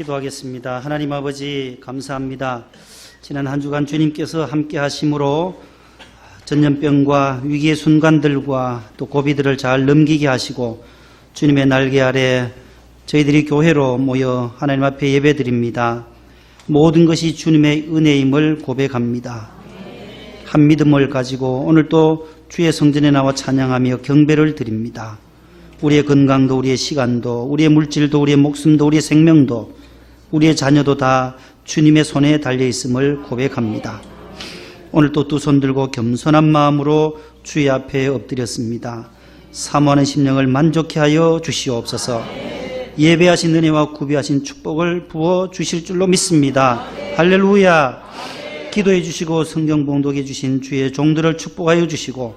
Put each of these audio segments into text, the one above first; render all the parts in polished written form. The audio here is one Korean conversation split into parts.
기도하겠습니다. 하나님 아버지 감사합니다. 지난 한 주간 주님께서 함께 하심으로 전염병과 위기의 순간들과 또 고비들을 잘 넘기게 하시고 주님의 날개 아래 저희들이 교회로 모여 하나님 앞에 예배드립니다. 모든 것이 주님의 은혜임을 고백합니다. 한 믿음을 가지고 오늘 또 주의 성전에 나와 찬양하며 경배를 드립니다. 우리의 건강도 우리의 시간도 우리의 물질도 우리의 목숨도 우리의 생명도 우리의 자녀도 다 주님의 손에 달려있음을 고백합니다. 오늘 또 두 손 들고 겸손한 마음으로 주의 앞에 엎드렸습니다. 사모하는 심령을 만족케 하여 주시옵소서. 예배하신 은혜와 구비하신 축복을 부어 주실 줄로 믿습니다. 할렐루야. 기도해 주시고 성경 봉독해 주신 주의 종들을 축복하여 주시고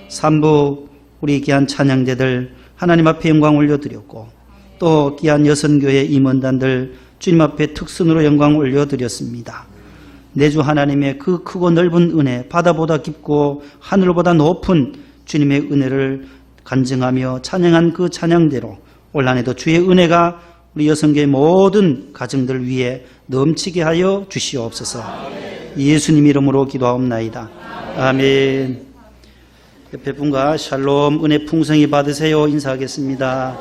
3부 우리 귀한 찬양대들 하나님 앞에 영광 올려드렸고 또 귀한 여선교회 임원단들 주님 앞에 특선으로 영광 올려드렸습니다. 내주 하나님의 그 크고 넓은 은혜, 바다보다 깊고 하늘보다 높은 주님의 은혜를 간증하며 찬양한 그 찬양대로 올 한 해도 주의 은혜가 우리 여성교회 모든 가정들 위에 넘치게 하여 주시옵소서. 예수님 이름으로 기도하옵나이다. 아멘. 옆에 분과 샬롬 은혜 풍성히 받으세요 인사하겠습니다.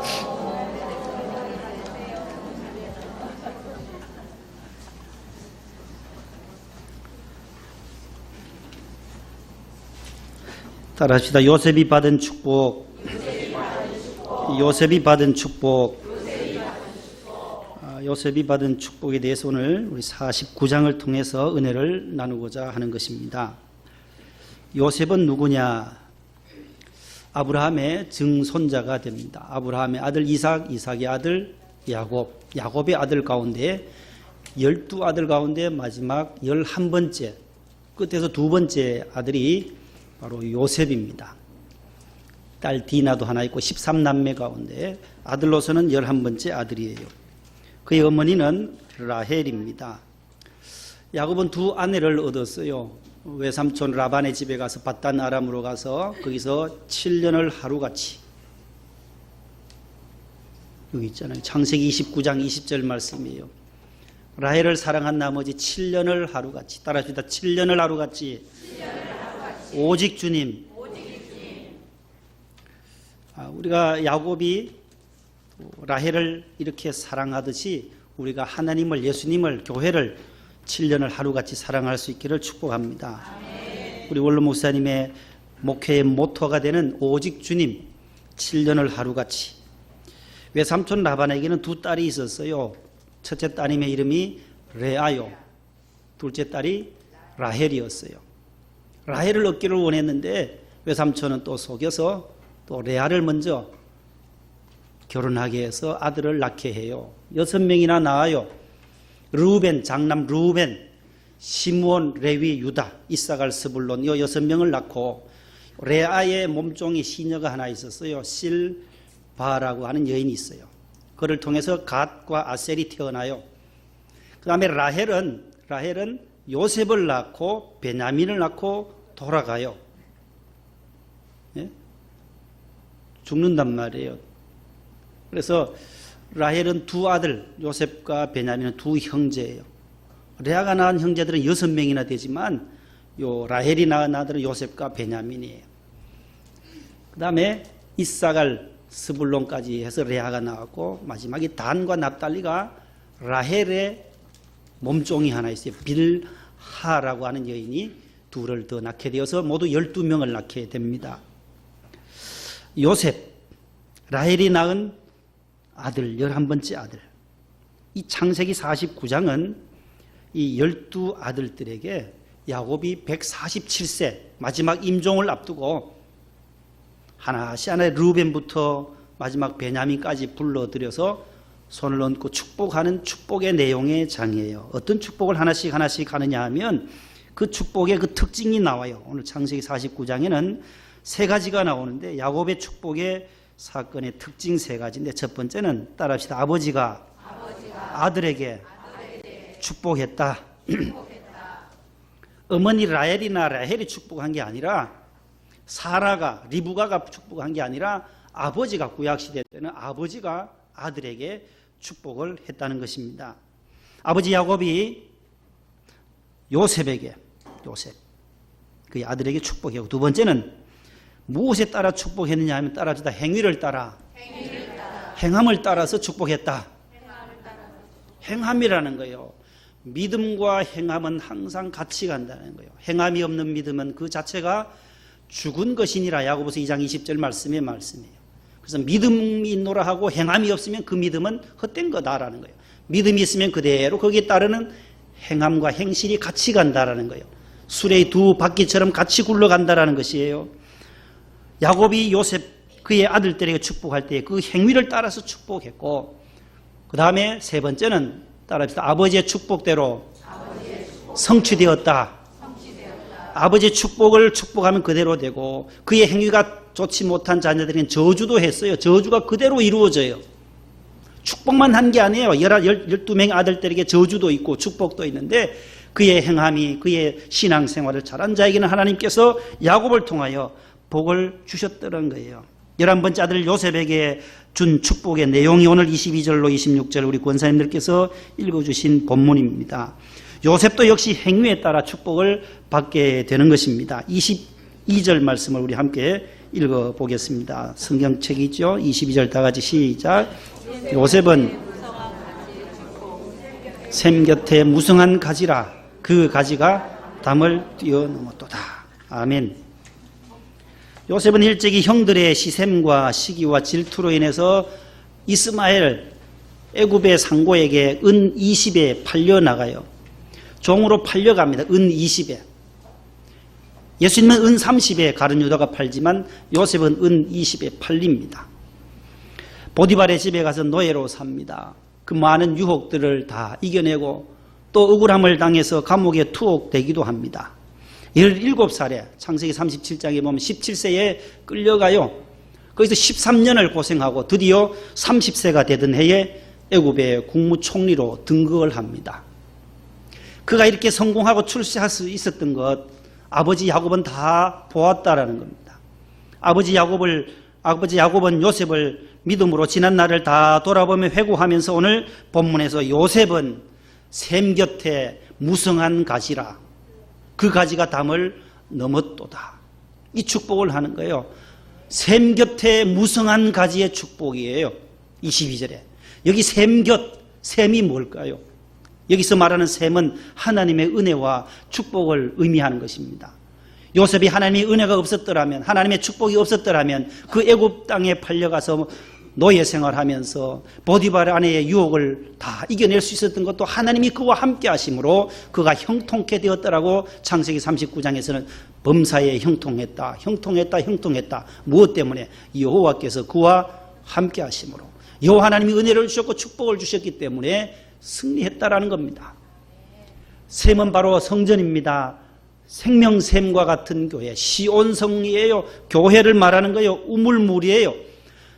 따라합시다. 요셉이 받은 축복. 요셉이 받은 축복. 요셉이 받은 축복에 대해서 오늘 우리 49장을 통해서 은혜를 나누고자 하는 것입니다. 요셉은 누구냐? 아브라함의 증손자가 됩니다. 아브라함의 아들 이삭, 이삭의 아들 야곱, 야곱의 아들 가운데 12아들 가운데 마지막 11번째, 끝에서 두 번째 아들이 바로 요셉입니다. 딸 디나도 하나 있고 13남매 가운데 아들로서는 11번째 아들이에요. 그의 어머니는 라헬입니다. 야곱은 두 아내를 얻었어요. 외삼촌 라반의 집에 가서 밧단 아람으로 가서 거기서 7년을 하루같이, 여기 있잖아요. 창세기 29장 20절 말씀이에요. 라헬을 사랑한 나머지 7년을 하루같이, 따라합시다. 7년을 하루같이 오직 주님. 우리가 야곱이 라헬을 이렇게 사랑하듯이 우리가 하나님을, 예수님을, 교회를 7년을 하루같이 사랑할 수 있기를 축복합니다. 우리 원로 목사님의 목회의 모토가 되는 오직 주님, 7년을 하루같이. 외삼촌 라반에게는 두 딸이 있었어요. 첫째 따님의 이름이 레아요. 둘째 딸이 라헬이었어요. 라헬을 얻기를 원했는데 외삼촌은 또 속여서 또 레아를 먼저 결혼하게 해서 아들을 낳게 해요. 6명이나 낳아요. 르우벤, 장남 르우벤, 시므온, 레위, 유다, 이사갈, 스불론 이 6명을 낳고 레아의 몸종이 시녀가 하나 있었어요. 실바라고 하는 여인이 있어요. 그를 통해서 갓과 아셀이 태어나요. 그 다음에 라헬은 요셉을 낳고 베냐민을 낳고 돌아가요. 예? 죽는단 말이에요. 그래서 라헬은 두 아들, 요셉과 베냐민은 두 형제예요. 레아가 낳은 형제들은 6명이나 되지만 요 라헬이 낳은 아들은 요셉과 베냐민이에요. 그 다음에 이사갈, 스불론까지 해서 레아가 나왔고 마지막에 단과 납달리가 라헬의 몸종이 하나 있어요. 빌하라고 하는 여인이 둘을 더 낳게 되어서 모두 12명을 낳게 됩니다. 요셉, 라헬이 낳은 아들, 11번째 아들. 이 창세기 49장은 이 12아들들에게 야곱이 147세 마지막 임종을 앞두고 하나씩 하나의 르우벤부터 마지막 베냐민까지 불러들여서 손을 얹고 축복하는 축복의 내용의 장이에요. 어떤 축복을 하나씩 하느냐 하면 그 축복의 그 특징이 나와요. 오늘 창세기 49장에는 세 가지가 나오는데 야곱의 축복의 사건의 특징 세 가지인데 첫 번째는 따라합시다. 아버지가 아들에게 축복했다. 어머니 라헬이 축복한 게 아니라 사라가, 리브가가 축복한 게 아니라 아버지가, 구약시대 때는 아버지가 아들에게 축복을 했다는 것입니다. 아버지 야곱이 요셉 그의 아들에게 축복했고, 두 번째는 무엇에 따라 축복했느냐 하면 따라주다 행위를 따라 행함을 따라서 축복했다. 행함이라는 거예요. 믿음과 행함은 항상 같이 간다는 거예요. 행함이 없는 믿음은 그 자체가 죽은 것이니라. 야고보서 2장 20절 말씀이에요. 그래서 믿음이 있노라 하고 행함이 없으면 그 믿음은 헛된 거다라는 거예요. 믿음이 있으면 그대로 거기에 따르는 행함과 행실이 같이 간다라는 거예요. 수레의 두 바퀴처럼 같이 굴러간다라는 것이에요. 야곱이 요셉 그의 아들들에게 축복할 때 그 행위를 따라서 축복했고, 그 다음에 세 번째는 따라합시다. 아버지의 축복대로 성취되었다. 아버지의 축복을 축복하면 그대로 되고, 그의 행위가 좋지 못한 자녀들에게는 저주도 했어요. 저주가 그대로 이루어져요. 축복만 한 게 아니에요. 12명의 아들들에게 저주도 있고 축복도 있는데, 그의 행함이 그의 신앙생활을 잘한 자에게는 하나님께서 야곱을 통하여 복을 주셨다는 거예요. 11번째 아들 요셉에게 준 축복의 내용이 오늘 22절로 26절 우리 권사님들께서 읽어주신 본문입니다. 요셉도 역시 행위에 따라 축복을 받게 되는 것입니다. 22절 말씀을 우리 함께 읽어보겠습니다. 성경책이 있죠. 22절 다 같이 시작. 요셉은 샘 곁에 무성한 가지라. 그 가지가 담을 뛰어넘었도다. 아멘. 요셉은 일찍이 형들의 시샘과 시기와 질투로 인해서 이스마엘 애굽의 상고에게 은 20에 팔려나가요. 종으로 팔려갑니다. 은 20에. 예수님은 은 30에 가룟 유다가 팔지만 요셉은 은 20에 팔립니다. 보디발의 집에 가서 노예로 삽니다. 그 많은 유혹들을 다 이겨내고 또 억울함을 당해서 감옥에 투옥되기도 합니다. 17살에 창세기 37장에 보면 17세에 끌려가요. 거기서 13년을 고생하고 드디어 30세가 되던 해에 애굽의 국무총리로 등극을 합니다. 그가 이렇게 성공하고 출세할 수 있었던 것 아버지 야곱은 다 보았다라는 겁니다. 아버지 야곱은 요셉을 믿음으로 지난 날을 다 돌아보며 회고하면서 오늘 본문에서 요셉은 샘 곁에 무성한 가지라. 그 가지가 담을 넘었도다. 이 축복을 하는 거예요. 샘 곁에 무성한 가지의 축복이에요. 22절에. 여기 샘 곁, 샘이 뭘까요? 여기서 말하는 샘은 하나님의 은혜와 축복을 의미하는 것입니다. 요셉이 하나님의 은혜가 없었더라면, 하나님의 축복이 없었더라면 그 애굽 땅에 팔려가서 노예 생활하면서 보디발 아내의 유혹을 다 이겨낼 수 있었던 것도 하나님이 그와 함께 하심으로 그가 형통케 되었더라고. 창세기 39장에서는 범사에 형통했다. 무엇 때문에? 여호와께서 그와 함께 하심으로. 여호와 하나님이 은혜를 주셨고 축복을 주셨기 때문에 승리했다라는 겁니다. 샘은 바로 성전입니다. 생명샘과 같은 교회, 시온성이에요. 교회를 말하는 거예요. 우물물이에요.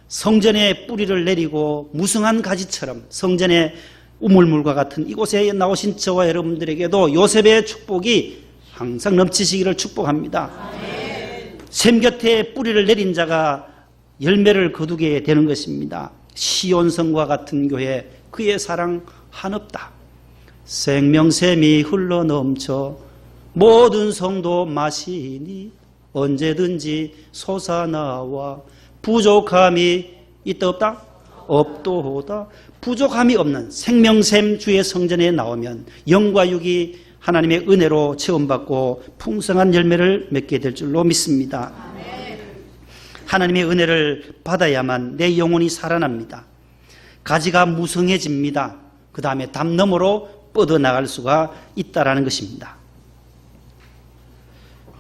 성전에 뿌리를 내리고 무성한 가지처럼 성전의 우물물과 같은 이곳에 나오신 저와 여러분들에게도 요셉의 축복이 항상 넘치시기를 축복합니다. 샘 곁에 뿌리를 내린 자가 열매를 거두게 되는 것입니다. 시온성과 같은 교회, 그의 사랑 한없다. 생명샘이 흘러넘쳐 모든 성도 마시니 언제든지 솟아나와 부족함이 있다 없다? 없도다. 부족함이 없는 생명샘 주의 성전에 나오면 영과 육이 하나님의 은혜로 체험받고 풍성한 열매를 맺게 될 줄로 믿습니다. 하나님의 은혜를 받아야만 내 영혼이 살아납니다. 가지가 무성해집니다. 그 다음에 담 너머로 뻗어나갈 수가 있다는 것입니다.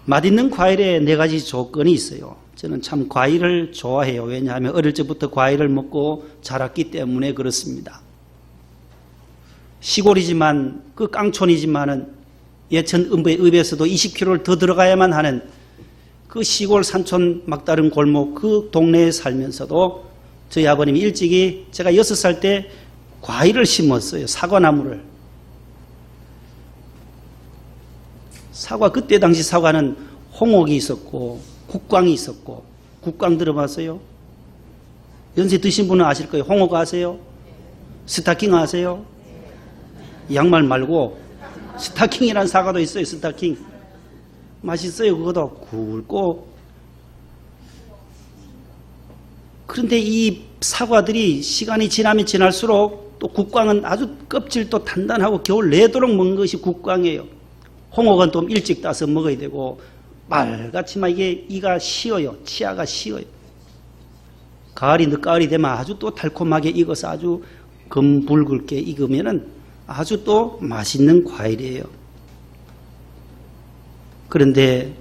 맛있는 과일에 4가지 조건이 있어요. 저는 참 과일을 좋아해요. 왜냐하면 어릴 적부터 과일을 먹고 자랐기 때문에 그렇습니다. 시골이지만 그 깡촌이지만은 예천읍에서도 20km를 더 들어가야만 하는 그 시골 산촌 막다른 골목 그 동네에 살면서도 저희 아버님이 일찍이 제가 6살 때 과일을 심었어요. 사과나무를. 그때 당시 사과는 홍옥이 있었고 국광이 있었고. 국광 들어봤어요? 연세 드신 분은 아실 거예요. 홍옥 아세요? 스타킹 아세요? 양말 말고 스타킹이라는 사과도 있어요. 스타킹. 맛있어요. 그것도 굵고. 그런데 이 사과들이 시간이 지나면 지날수록 또 국광은 아주 껍질도 단단하고 겨울 내도록 먹는 것이 국광이에요. 홍옥은 좀 일찍 따서 먹어야 되고 말같지만 이게 이가 쉬어요. 치아가 쉬어요. 가을이 늦가을이 되면 아주 또 달콤하게 익어서 아주 검붉게 익으면은 아주 또 맛있는 과일이에요. 그런데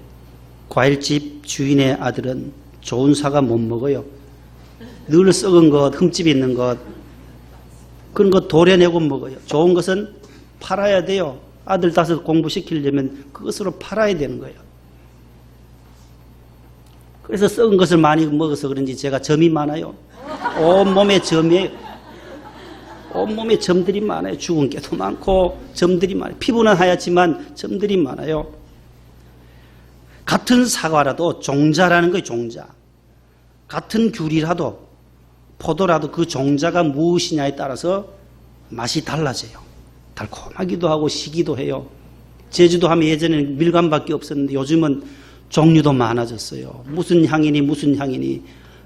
과일집 주인의 아들은 좋은 사과 못 먹어요. 늘 썩은 것, 흠집 있는 것, 그런 거 도려내고 먹어요. 좋은 것은 팔아야 돼요. 아들 다섯 공부시키려면 그것으로 팔아야 되는 거예요. 그래서 썩은 것을 많이 먹어서 그런지 제가 점이 많아요. 온몸에 점이에요. 온몸에 점들이 많아요. 죽은 게도 많고 점들이 많아요. 피부는 하얗지만 점들이 많아요. 같은 사과라도 종자라는 거예요. 종자. 같은 귤이라도 포도라도 그 종자가 무엇이냐에 따라서 맛이 달라져요. 달콤하기도 하고 시기도 해요. 제주도 하면 예전에는 밀감밖에 없었는데 요즘은 종류도 많아졌어요. 무슨 향이니 무슨 향이니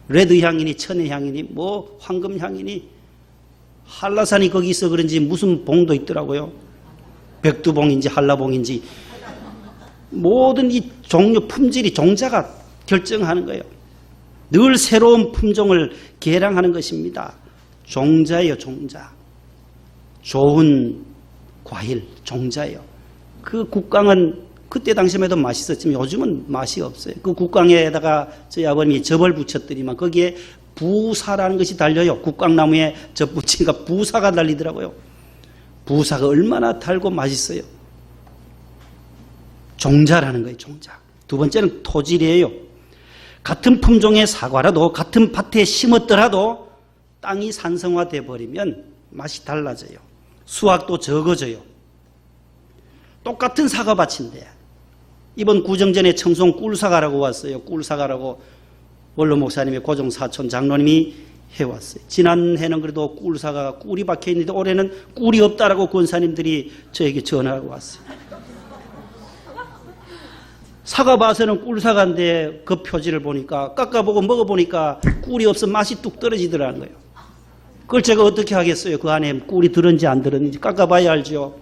레드 향이니 천의 향이니 뭐 황금 향이니 한라산이 거기 있어 그런지 무슨 봉도 있더라고요. 백두봉인지 한라봉인지 모든 이 종류 품질이 종자가 결정하는 거예요. 늘 새로운 품종을 개량하는 것입니다. 종자예요. 종자. 좋은 과일 종자예요. 그 국광은 그때 당시에도 맛있었지만 요즘은 맛이 없어요. 그 국광에다가 저희 아버님이 접을 붙였더니만 거기에 부사라는 것이 달려요. 국광나무에 접 붙이니까 부사가 달리더라고요. 부사가 얼마나 달고 맛있어요. 종자라는 거예요. 종자. 두 번째는 토질이에요. 같은 품종의 사과라도 같은 밭에 심었더라도 땅이 산성화돼 버리면 맛이 달라져요. 수확도 적어져요. 똑같은 사과밭인데 이번 구정전에 청송 꿀사과라고 왔어요. 꿀사과라고 원로 목사님의 고종 사촌 장로님이 해왔어요. 지난해는 그래도 꿀사과가 꿀이 박혀 있는데 올해는 꿀이 없다라고 권사님들이 저에게 전화하고 왔어요. 사과밭에는 꿀사과인데 그 표지를 보니까 깎아보고 먹어보니까 꿀이 없어 맛이 뚝 떨어지더라는 거예요. 그걸 제가 어떻게 하겠어요? 그 안에 꿀이 들었는지 안 들었는지 깎아봐야 알죠.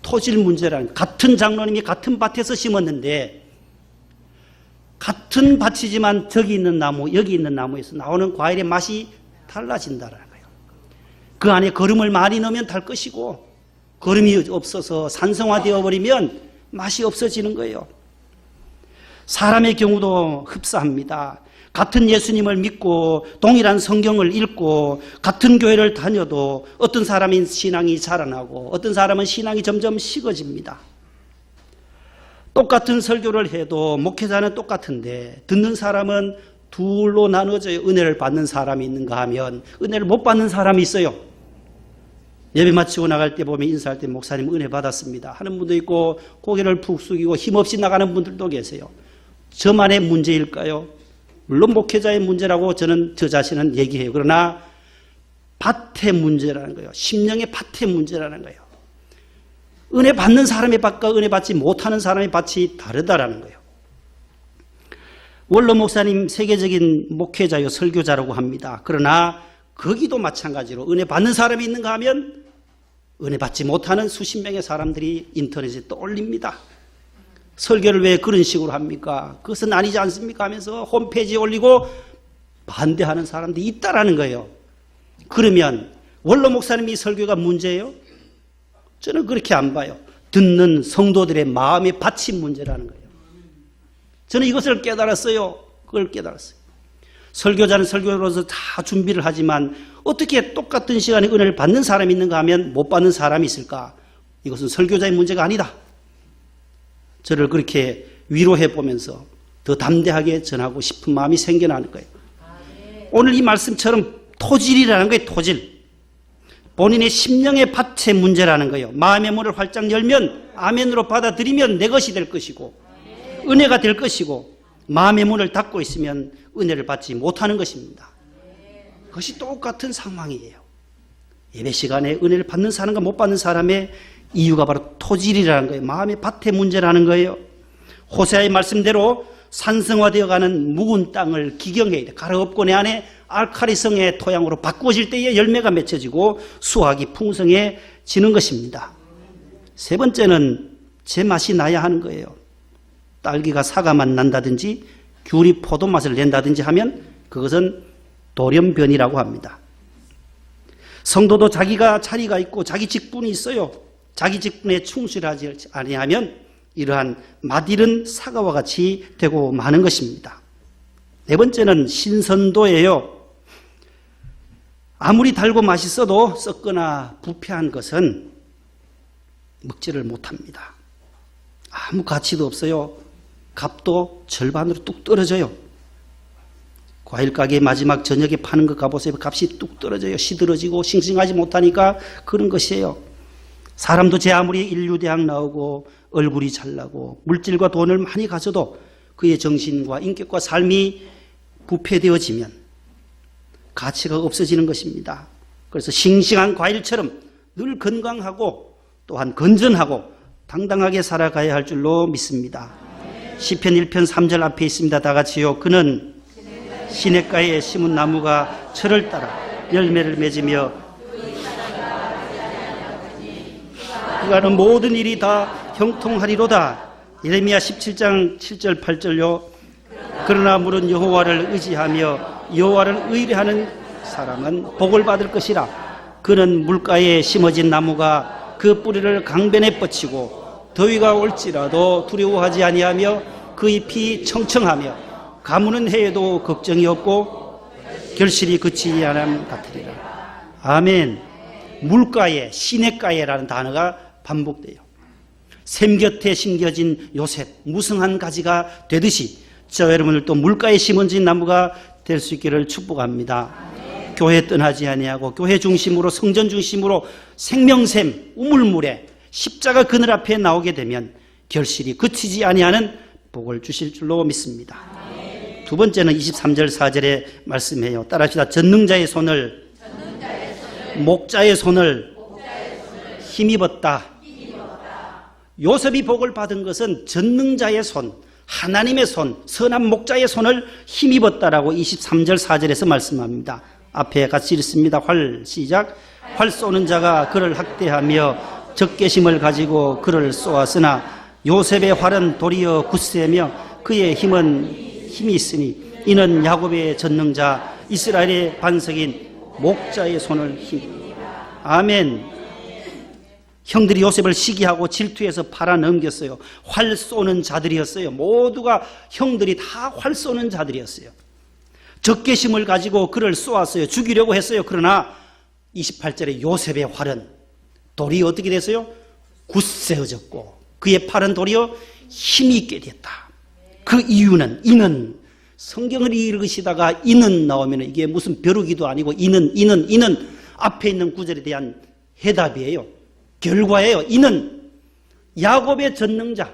토질 문제라는 같은 장로님이 같은 밭에서 심었는데 같은 밭이지만 저기 있는 나무 여기 있는 나무에서 나오는 과일의 맛이 달라진다는 거예요. 그 안에 거름을 많이 넣으면 달 것이고 거름이 없어서 산성화되어 버리면 맛이 없어지는 거예요. 사람의 경우도 흡사합니다. 같은 예수님을 믿고 동일한 성경을 읽고 같은 교회를 다녀도 어떤 사람은 신앙이 자라나고 어떤 사람은 신앙이 점점 식어집니다. 똑같은 설교를 해도 목회자는 똑같은데 듣는 사람은 둘로 나눠져요. 은혜를 받는 사람이 있는가 하면 은혜를 못 받는 사람이 있어요. 예배 마치고 나갈 때 보면 인사할 때 목사님 은혜 받았습니다 하는 분도 있고 고개를 푹 숙이고 힘없이 나가는 분들도 계세요. 저만의 문제일까요? 물론 목회자의 문제라고 저는 저 자신은 얘기해요. 그러나 밭의 문제라는 거예요. 심령의 밭의 문제라는 거예요. 은혜 받는 사람의 밭과 은혜 받지 못하는 사람의 밭이 다르다라는 거예요. 원로 목사님 세계적인 목회자요 설교자라고 합니다. 그러나 거기도 마찬가지로 은혜 받는 사람이 있는가 하면 은혜 받지 못하는 수십 명의 사람들이 인터넷에 떠올립니다. 설교를 왜 그런 식으로 합니까? 그것은 아니지 않습니까? 하면서 홈페이지에 올리고 반대하는 사람들이 있다라는 거예요. 그러면 원로 목사님이 설교가 문제예요? 저는 그렇게 안 봐요. 듣는 성도들의 마음의 밭이 문제라는 거예요. 저는 이것을 깨달았어요. 그걸 깨달았어요. 설교자는 설교로서 다 준비를 하지만 어떻게 똑같은 시간에 은혜를 받는 사람이 있는가 하면 못 받는 사람이 있을까? 이것은 설교자의 문제가 아니다. 저를 그렇게 위로해 보면서 더 담대하게 전하고 싶은 마음이 생겨나는 거예요. 오늘 이 말씀처럼 토질이라는 거예요. 토질. 본인의 심령의 밭의 문제라는 거예요. 마음의 문을 활짝 열면 아멘으로 받아들이면 내 것이 될 것이고 은혜가 될 것이고 마음의 문을 닫고 있으면 은혜를 받지 못하는 것입니다. 그것이 똑같은 상황이에요. 예배 시간에 은혜를 받는 사람과 못 받는 사람의 이유가 바로 토질이라는 거예요. 마음의 밭의 문제라는 거예요. 호세아의 말씀대로 산성화되어가는 묵은 땅을 기경해야 돼. 가르엎고 내 안에 알칼리성의 토양으로 바꾸어질 때에 열매가 맺혀지고 수확이 풍성해지는 것입니다. 세 번째는 제맛이 나야 하는 거예요. 딸기가 사과맛 난다든지 귤이 포도맛을 낸다든지 하면 그것은 돌연변이라고 합니다. 성도도 자기가 자리가 있고 자기 직분이 있어요. 자기 직분에 충실하지 아니하면 이러한 맛이른 사과와 같이 되고 마는 것입니다. 네 번째는 신선도예요. 아무리 달고 맛있어도 썩거나 부패한 것은 먹지를 못합니다. 아무 가치도 없어요. 값도 절반으로 뚝 떨어져요. 과일 가게 마지막 저녁에 파는 거 가보세요. 값이 뚝 떨어져요. 시들어지고 싱싱하지 못하니까 그런 것이에요. 사람도 제 아무리 인류대학 나오고 얼굴이 잘나고 물질과 돈을 많이 가져도 그의 정신과 인격과 삶이 부패되어지면 가치가 없어지는 것입니다. 그래서 싱싱한 과일처럼 늘 건강하고 또한 건전하고 당당하게 살아가야 할 줄로 믿습니다. 시편 1편 3절 앞에 있습니다. 다 같이요. 그는 시냇가에 심은 나무가 철을 따라 열매를 맺으며 그가는 모든 일이 다 형통하리로다. 예레미야 17장 7절 8절요. 그러나 물은 여호와를 의지하며 여호와를 의뢰하는 사람은 복을 받을 것이라. 그는 물가에 심어진 나무가 그 뿌리를 강변에 뻗치고 더위가 올지라도 두려워하지 아니하며 그 잎이 청청하며 가무는 해에도 걱정이 없고 결실이 그치지 않음 같으리라. 아멘. 물가에 시냇가에라는 단어가 반복돼요. 샘 곁에 심겨진 요셉 무성한 가지가 되듯이 저 여러분들도 물가에 심어진 나무가 될 수 있기를 축복합니다. 교회 떠나지 아니하고 교회 중심으로 성전 중심으로 생명샘 우물물에 십자가 그늘 앞에 나오게 되면 결실이 그치지 아니하는 복을 주실 줄로 믿습니다. 두 번째는 23절 4절에 말씀해요. 따라합시다. 전능자의 손을 목자의 손을 힘입었다. 요셉이 복을 받은 것은 전능자의 손, 하나님의 손, 선한 목자의 손을 힘입었다라고 23절 4절에서 말씀합니다. 앞에 같이 읽습니다. 시작. 활 쏘는 자가 그를 학대하며 적개심을 가지고 그를 쏘았으나 요셉의 활은 도리어 굳세며 그의 힘은 힘이 있으니 이는 야곱의 전능자 이스라엘의 반석인 목자의 손을 힘입니다. 아멘. 형들이 요셉을 시기하고 질투해서 팔아넘겼어요. 활 쏘는 자들이었어요. 모두가 형들이 다 활 쏘는 자들이었어요. 적개심을 가지고 그를 쏘았어요. 죽이려고 했어요. 그러나 28절에 요셉의 활은 도리어 어떻게 됐어요? 굳세어졌고 그의 팔은 도리어 힘이 있게 됐다. 그 이유는 이는 성경을 읽으시다가 이는 나오면 이게 무슨 벼루기도 아니고 이는 앞에 있는 구절에 대한 해답이에요. 결과예요. 이는 야곱의 전능자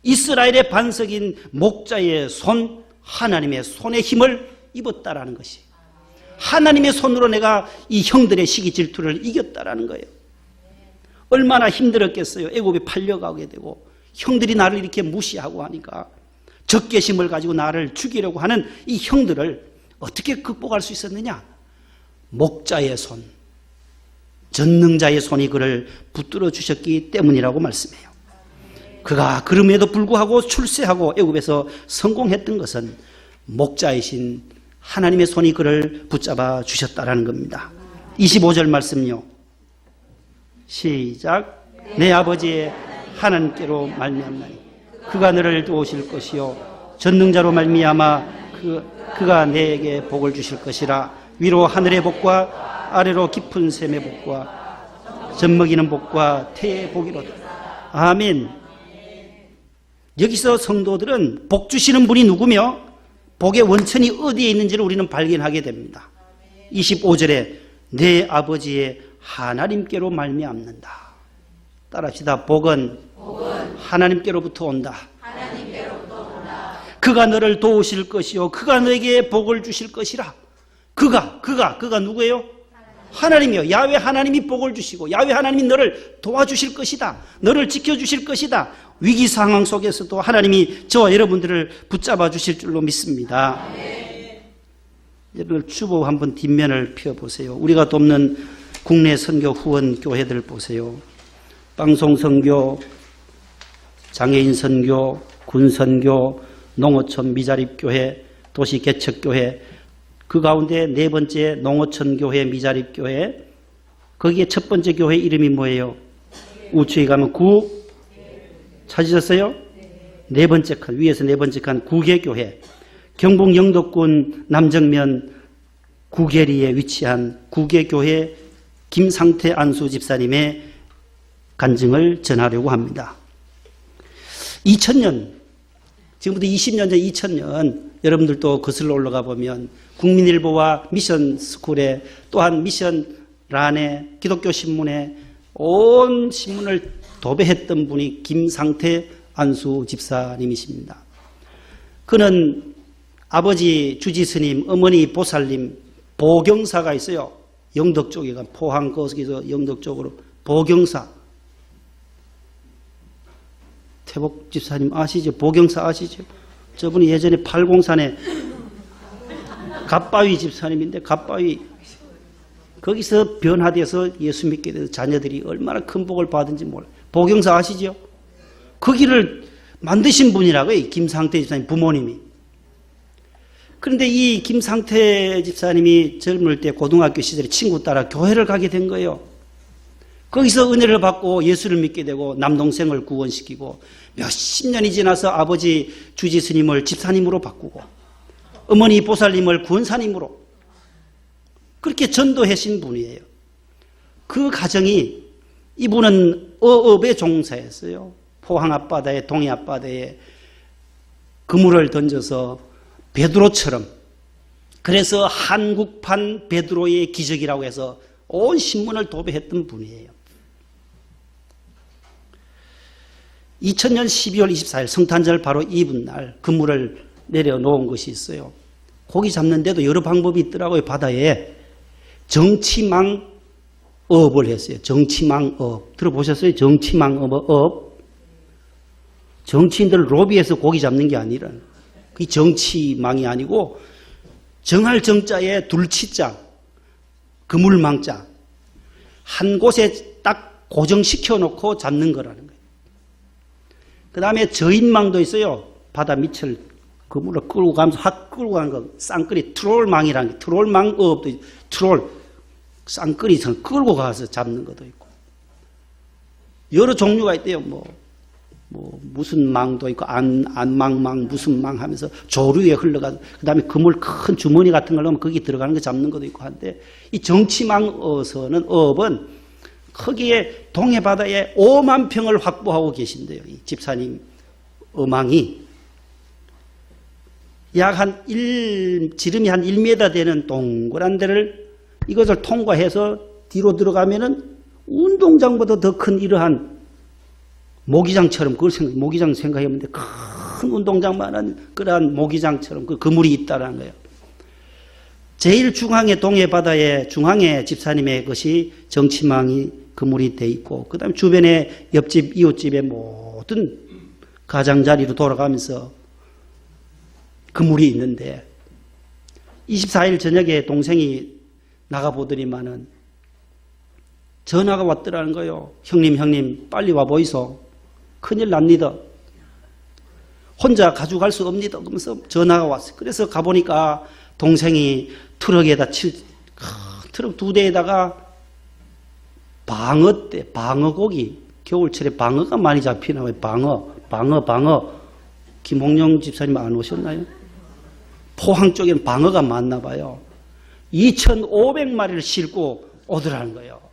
이스라엘의 반석인 목자의 손 하나님의 손의 힘을 입었다라는 것이 하나님의 손으로 내가 이 형들의 시기 질투를 이겼다라는 거예요. 얼마나 힘들었겠어요. 애굽에 팔려가게 되고 형들이 나를 이렇게 무시하고 하니까 적개심을 가지고 나를 죽이려고 하는 이 형들을 어떻게 극복할 수 있었느냐? 목자의 손, 전능자의 손이 그를 붙들어 주셨기 때문이라고 말씀해요. 그가 그럼에도 불구하고 출세하고 애굽에서 성공했던 것은 목자이신 하나님의 손이 그를 붙잡아 주셨다라는 겁니다. 25절 말씀요. 시작. 내 아버지의 하나님께로 말미암나니 그가 너를 도우실 것이요 전능자로 말미암아 그가 내게 복을 주실 것이라. 위로 하늘의 복과 아래로 깊은 샘의 복과 젖먹이는 복과 태의 복이로다. 아멘. 여기서 성도들은 복 주시는 분이 누구며 복의 원천이 어디에 있는지를 우리는 발견하게 됩니다. 25절에 내 아버지의 하나님께로 말미암는다. 따라합시다. 복은 하나님께로부터 온다. 그가 너를 도우실 것이요 그가 너에게 복을 주실 것이라. 그가 누구예요? 하나님이요. 야훼 하나님이 복을 주시고 야훼 하나님이 너를 도와주실 것이다. 너를 지켜주실 것이다. 위기 상황 속에서도 하나님이 저와 여러분들을 붙잡아 주실 줄로 믿습니다. 여러분 주보 한번 뒷면을 펴보세요. 우리가 돕는 국내 선교 후원 교회들 보세요. 방송 선교, 장애인 선교, 군 선교, 농어촌 미자립교회, 도시 개척교회, 그 가운데 네 번째 농어촌 교회 미자립교회, 거기에 첫 번째 교회 이름이 뭐예요? 우측에 가면 구 찾으셨어요? 네 번째 칸, 위에서 네 번째 칸 구계교회, 경북 영덕군 남정면 구계리에 위치한 구계교회 김상태 안수 집사님의 간증을 전하려고 합니다. 2000년, 지금부터 20년 전 2000년 여러분들도 거슬러 올라가 보면 국민일보와 미션스쿨에 또한 미션란에 기독교 신문에 온 신문을 도배했던 분이 김상태 안수 집사님이십니다. 그는 아버지 주지스님, 어머니 보살님, 보경사가 있어요. 영덕 쪽에 간 포항 거기서 영덕 쪽으로 보경사. 태복 집사님 아시죠? 보경사 아시죠? 저분이 예전에 팔공산에 갓바위 집사님인데 갓바위 거기서 변화돼서 예수 믿게 돼서 자녀들이 얼마나 큰 복을 받은지 몰라요. 보경사 아시죠? 거기를 만드신 분이라고요. 김상태 집사님 부모님이. 그런데 이 김상태 집사님이 젊을 때 고등학교 시절에 친구 따라 교회를 가게 된 거예요. 거기서 은혜를 받고 예수를 믿게 되고 남동생을 구원시키고 몇십 년이 지나서 아버지 주지스님을 집사님으로 바꾸고 어머니 보살님을 구원사님으로 그렇게 전도하신 분이에요. 그 가정이 이분은 어업에 종사했어요. 포항 앞바다에 동해 앞바다에 그물을 던져서 베드로처럼 그래서 한국판 베드로의 기적이라고 해서 온 신문을 도배했던 분이에요. 2000년 12월 24일 성탄절 바로 이브날 그물을 내려놓은 것이 있어요. 고기 잡는데도 여러 방법이 있더라고요. 바다에 정치망 어업을 했어요. 정치망 어업 들어보셨어요? 정치망 어업. 정치인들 로비에서 고기 잡는 게 아니라 그 정치망이 아니고 정할 정자에 둘치자 그물망자 한 곳에 딱 고정시켜 놓고 잡는 거라는 거예요. 그 다음에 저인망도 있어요. 바다 밑을 그물을 끌고 가면서 확 끌고 가는 거 쌍끌이 트롤망이라는 게 트롤망 어업도 있고 트롤 쌍끌이처럼 끌고 가서 잡는 것도 있고 여러 종류가 있대요. 무슨 망도 있고 안망망 무슨 망 하면서 조류에 흘러가서 그 다음에 그물 큰 주머니 같은 걸 넣으면 거기 들어가는 거 잡는 것도 있고 한데 이 정치망 어업은 거기에 동해바다에 5만 평을 확보하고 계신데요. 이 집사님 어망이 약 지름이 한 1m 되는 동그란 데를 이것을 통과해서 뒤로 들어가면은 운동장보다 더 큰 이러한 모기장처럼 모기장 생각해보는데 큰 운동장만한 그러한 모기장처럼 그 그물이 있다는 거예요. 제일 중앙에 동해바다의 중앙에 집사님의 것이 정치망이 그물이 돼 있고 그 다음에 주변에 옆집 이웃집의 모든 가장자리로 돌아가면서 그물이 있는데 24일 저녁에 동생이 나가보더니만은 전화가 왔더라는 거예요. 형님 빨리 와보이소. 큰일 납니다. 혼자 가져갈 수 없니다. 그러면서 전화가 왔어요. 그래서 가보니까 동생이 트럭에다 트럭 2대에다가 방어고기 겨울철에 방어가 많이 잡히나 봐요. 방어 김홍영 집사님 안 오셨나요? 포항 쪽에는 방어가 많나 봐요. 2,500마리를 싣고 오더라는 거예요.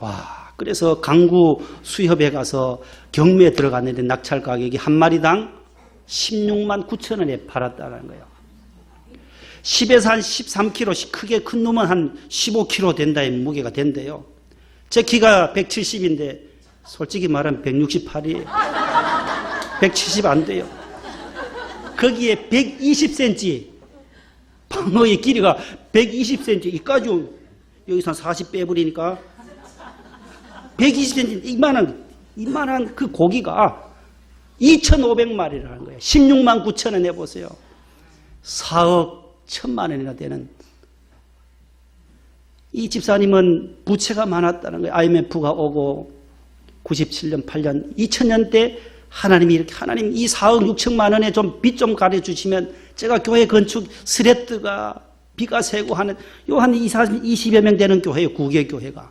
와, 그래서 강구 수협에 가서 경매에 들어갔는데 낙찰 가격이 한 마리당 16만 9천 원에 팔았다는 거예요. 10에서 한 13kg, 크게 큰 놈은 한 15kg 된다의 무게가 된대요. 제 키가 170인데 솔직히 말하면 168이에요. 170 안 돼요. 거기에 120cm 방어의 길이가 120cm, 이까지 여기서 한 40 빼버리니까 120cm, 이만한 그 고기가 2,500마리라는 거예요. 16만 9천 원 해보세요. 4억 1천만 원이나 되는. 이 집사님은 부채가 많았다는 거예요. IMF가 오고 97년, 8년, 2000년 때 하나님이 이렇게, 하나님 이 4억 6천만 원에 좀 빚 좀 가려주시면 제가 교회 건축 스레트가 비가 새고 하는 요 한 20여 명 되는 교회예요. 구개 교회가.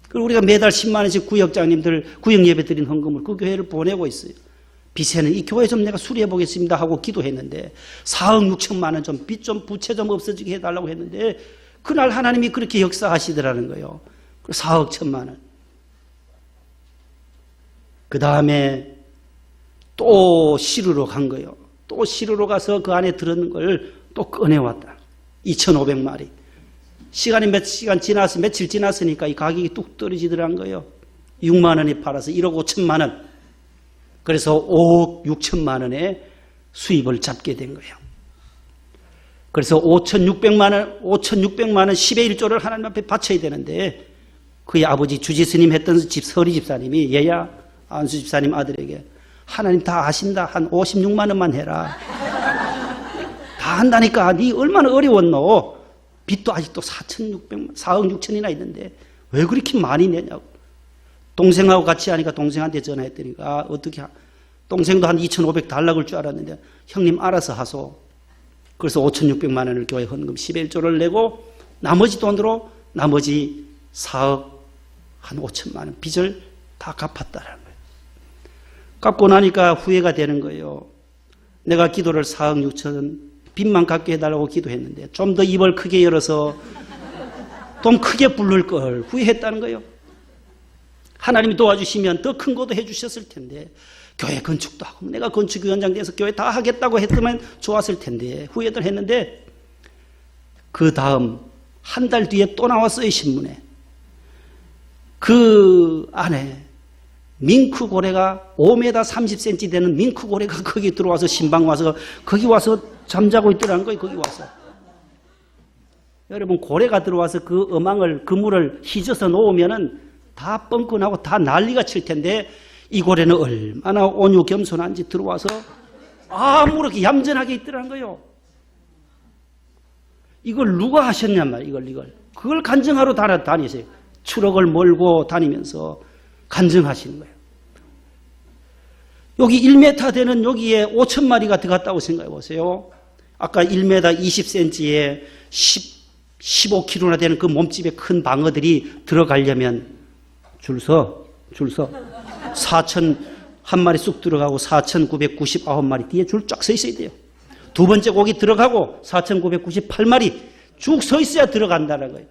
그리고 우리가 매달 10만 원씩 구역장님들 구역 예배 드린 헌금을 그 교회를 보내고 있어요. 빚에는 이 교회 좀 내가 수리해 보겠습니다 하고 기도했는데 4억 6천만 원 좀 빚 좀 부채 좀 없어지게 해달라고 했는데 그날 하나님이 그렇게 역사하시더라는 거예요. 4억 1천만 원. 그 다음에 또 시루로 간 거예요. 또 시루로 가서 그 안에 들었는 걸 또 꺼내왔다. 2,500마리. 시간이 며칠 지났으니까 이 가격이 뚝 떨어지더란 거예요. 6만 원에 팔아서 1억 5천만 원. 그래서 5억 6천만 원의 수입을 잡게 된 거예요. 그래서 5,600만 원 10의 1조를 하나님 앞에 바쳐야 되는데 그의 아버지 주지스님 했던 서리 집사님이 얘야 안수 집사님 아들에게 하나님 다 아신다. 한 56만 원만 해라. 다 한다니까. 네 얼마나 어려웠노. 빚도 아직도 4억 6천이나 있는데 왜 그렇게 많이 내냐고. 동생하고 같이 하니까 동생한테 전화했더니까 어떻게 동생도 한 2,500 달라고 줄 알았는데 형님 알아서 하소. 그래서 5,600만 원을 교회 헌금 11조를 내고 나머지 돈으로 나머지 4억 한 5천만 원 빚을 다 갚았다라는 거예요. 갚고 나니까 후회가 되는 거예요. 내가 기도를 4억 6천 빚만 갚게 해달라고 기도했는데 좀 더 입을 크게 열어서 돈 크게 부를 걸 후회했다는 거예요. 하나님이 도와주시면 더 큰 것도 해주셨을 텐데 교회 건축도 하고 내가 건축위원장 돼서 교회 다 하겠다고 했으면 좋았을 텐데 후회들 했는데 그 다음 한 달 뒤에 또 나왔어요. 신문에. 그 안에 밍크 고래가 5m 30cm 되는 밍크 고래가 거기 들어와서 신방 와서 거기 와서 잠자고 있더라는 거예요. 거기 와서. 여러분 고래가 들어와서 그 어망을 그물을 휘저어서 놓으면은 다 뻥끈하고 다 난리가 칠 텐데 이 고래는 얼마나 온유 겸손한지 들어와서 아무렇게 얌전하게 있더라는 거예요. 이걸 누가 하셨냔 말이에요. 이걸. 그걸 간증하러 다니세요. 추럭을 몰고 다니면서 간증하시는 거예요. 여기 1m 되는 여기에 5천 마리가 들어갔다고 생각해 보세요. 아까 1m 20cm에 15kg나 되는 그 몸집의 큰 방어들이 들어가려면 줄 서 4천 한 마리 쑥 들어가고 4,999마리 뒤에 줄 쫙 서 있어야 돼요. 두 번째 고기 들어가고 4,998마리 쭉 서 있어야 들어간다는 거예요.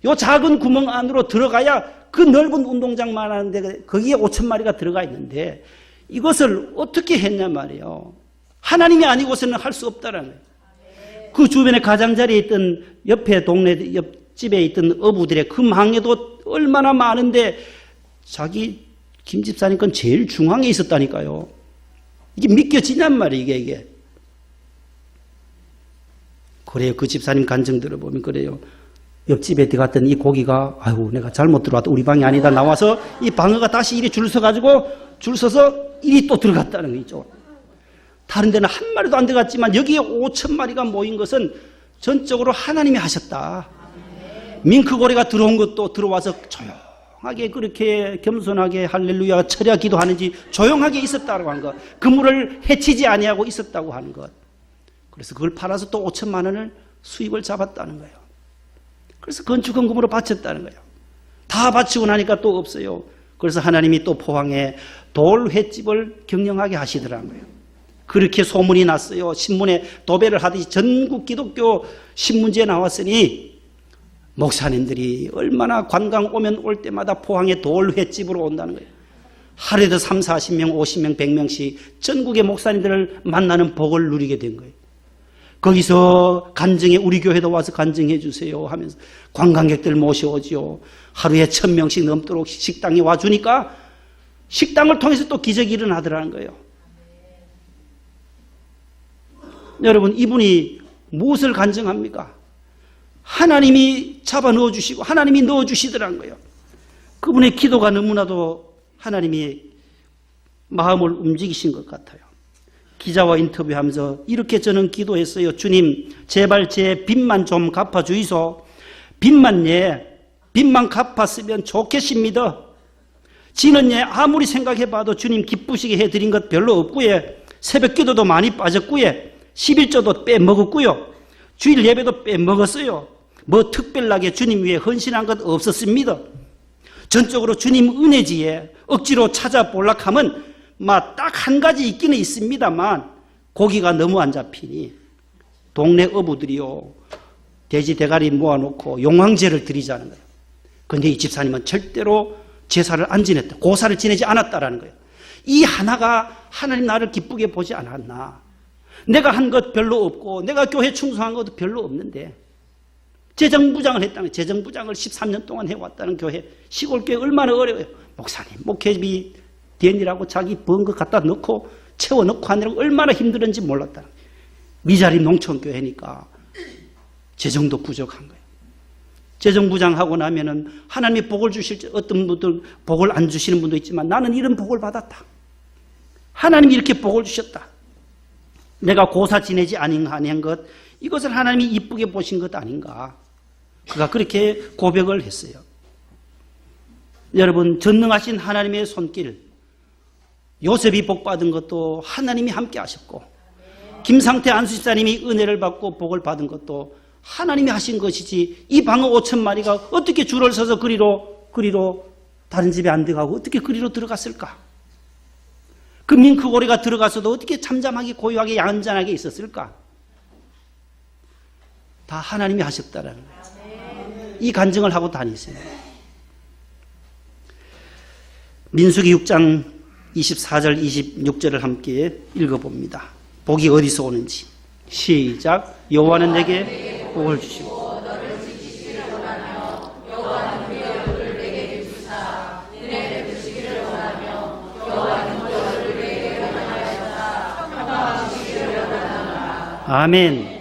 요 작은 구멍 안으로 들어가야 그 넓은 운동장만 하는데 거기에 5천 마리가 들어가 있는데 이것을 어떻게 했냐 말이에요. 하나님이 아니고서는 할 수 없다는 거예요. 그 주변에 가장자리에 있던 옆에 동네 옆집에 있던 어부들의 그 망에도 얼마나 많은데 자기 김 집사님 건 제일 중앙에 있었다니까요. 이게 믿겨지냔 말이에요. 이게. 그래요. 그 집사님 간증 들어보면 그래요. 옆집에 들어갔던 이 고기가 아이고 내가 잘못 들어왔다. 우리 방이 아니다. 나와서 이 방어가 다시 이리 줄 서가지고 줄 서서 이리 또 들어갔다는 거죠. 다른 데는 한 마리도 안 들어갔지만 여기에 5천 마리가 모인 것은 전적으로 하나님이 하셨다. 밍크고래가 들어온 것도 들어와서 조용하게 그렇게 겸손하게 할렐루야 철야 기도하는지 조용하게 있었다고 하는 것. 그물을 해치지 아니하고 있었다고 하는 것. 그래서 그걸 팔아서 또 5천만 원을 수입을 잡았다는 거예요. 그래서 건축헌금으로 바쳤다는 거예요. 다 바치고 나니까 또 없어요. 그래서 하나님이 또 포항에 돌 횟집을 경영하게 하시더라는 거예요. 그렇게 소문이 났어요. 신문에 도배를 하듯이 전국 기독교 신문지에 나왔으니 목사님들이 얼마나 관광 오면 올 때마다 포항에 돌 횟집으로 온다는 거예요. 하루에도 3, 40명, 50명, 100명씩 전국의 목사님들을 만나는 복을 누리게 된 거예요. 거기서 간증에 우리 교회도 와서 간증해 주세요 하면서 관광객들 모셔오지요. 하루에 1,000명씩 넘도록 식당에 와주니까 식당을 통해서 또 기적이 일어나더라는 거예요. 여러분 이분이 무엇을 간증합니까? 하나님이 잡아 넣어주시고 하나님이 넣어주시더란 거예요. 그분의 기도가 너무나도 하나님이 마음을 움직이신 것 같아요. 기자와 인터뷰하면서 이렇게 저는 기도했어요. 주님, 제발 제 빚만 좀 갚아주이소. 빚만 갚았으면 좋겠습니다. 지는 아무리 생각해봐도 주님 기쁘시게 해드린 것 별로 없고요. 새벽 기도도 많이 빠졌고요. 11조도 빼먹었고요. 주일 예배도 빼먹었어요. 뭐 특별하게 주님 위해 헌신한 것 없었습니다. 전적으로 주님 은혜지에 억지로 찾아보려고 하면 딱 한 가지 있기는 있습니다만 고기가 너무 안 잡히니 동네 어부들이요 돼지 대가리 모아놓고 용왕제를 드리자는 거예요. 그런데 이 집사님은 절대로 제사를 안 지냈다. 고사를 지내지 않았다라는 거예요. 이 하나가 하나님 나를 기쁘게 보지 않았나. 내가 한 것 별로 없고 내가 교회 충성한 것도 별로 없는데 재정부장을 했다는, 재정부장을 13년 동안 해왔다는 교회, 시골교회 얼마나 어려워요. 목사님 목회비 대니라고 자기 번 거 갖다 넣고 채워넣고 하느라고 얼마나 힘들었는지 몰랐다. 미자립 농촌교회니까 재정도 부족한 거예요. 재정부장 하고 나면은 하나님이 복을 주실, 어떤 분들 복을 안 주시는 분도 있지만 나는 이런 복을 받았다. 하나님이 이렇게 복을 주셨다. 내가 고사 지내지 아닌 것, 이것을 하나님이 이쁘게 보신 것 아닌가. 그가 그렇게 고백을 했어요. 여러분, 전능하신 하나님의 손길, 요셉이 복 받은 것도 하나님이 함께 하셨고, 김상태 안수집사님이 은혜를 받고 복을 받은 것도 하나님이 하신 것이지, 이 방어 5,000마리가 어떻게 줄을 서서 그리로 다른 집에 안 들어가고 어떻게 그리로 들어갔을까? 그 밍크고리가 들어가서도 어떻게 잠잠하게 고요하게 얌전하게 있었을까? 다 하나님이 하셨다라는 거예요. 이 간증을 하고 다니세요. 민수기 6장 24절 26절을 함께 읽어봅니다. 복이 어디서 오는지. 시작. 여호와는 내게 복을 주시고 아멘.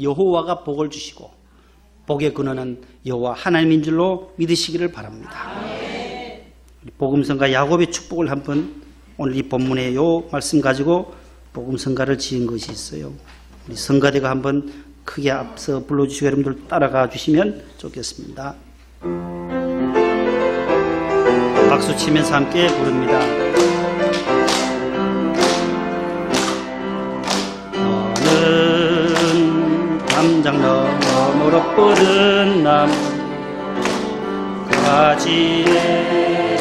여호와가 복을 주시고 복의 근원은 여호와 하나님인 줄로 믿으시기를 바랍니다. 복음성가 야곱의 축복을 한번 오늘 이 본문의 요 말씀 가지고 복음성가를 지은 것이 있어요. 우리 성가대가 한번 크게 앞서 불러주시고 여러분들 따라가 주시면 좋겠습니다. 박수 치면서 함께 부릅니다. 너는 담장 너머로 뻗은 나무 가지에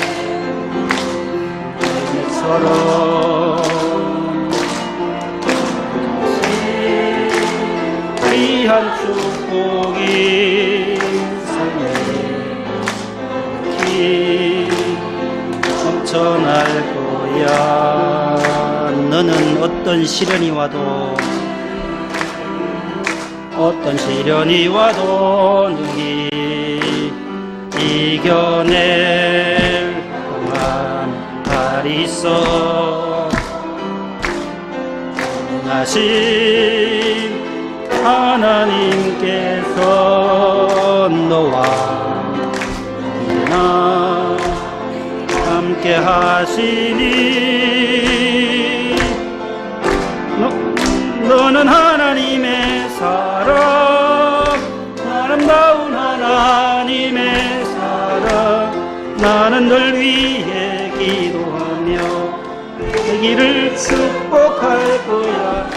서로 귀한 축복이 삶에 넘쳐날 거야. 너는 어떤 시련이 와도 능히 이겨낼 동안 발 있어. 하신 하나님께서 너와 나 함께 하시니 너는 하나님의 사랑, 아름다운 하나님의 사랑. 나는 널 위해 기도하며 그 길을 축복할 거야.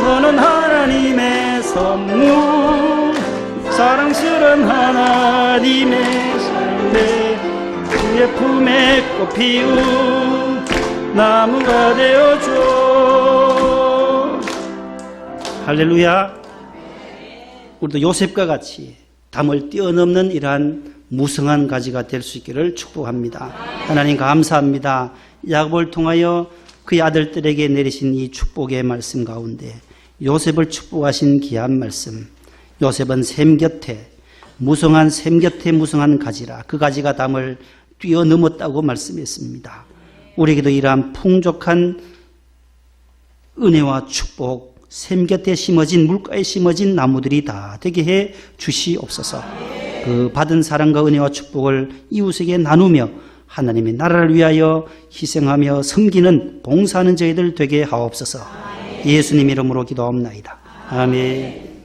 너는 하나님의 선물, 사랑스러운 하나님의 삶에 그의 품에 꽃 피운 나무가 되어줘. 할렐루야. 우리도 요셉과 같이 담을 뛰어넘는 이러한 무성한 가지가 될 수 있기를 축복합니다. 하나님 감사합니다. 야곱을 통하여 그의 아들들에게 내리신 이 축복의 말씀 가운데 요셉을 축복하신 귀한 말씀. 요셉은 샘 곁에 무성한 가지라. 그 가지가 담을 뛰어넘었다고 말씀했습니다. 우리에게도 이러한 풍족한 은혜와 축복, 샘 곁에 심어진 물가에 심어진 나무들이 다 되게 해 주시옵소서. 그 받은 사랑과 은혜와 축복을 이웃에게 나누며 하나님의 나라를 위하여 희생하며 섬기는 봉사하는 저희들 되게 하옵소서. 예수님 이름으로 기도하옵나이다. 아멘.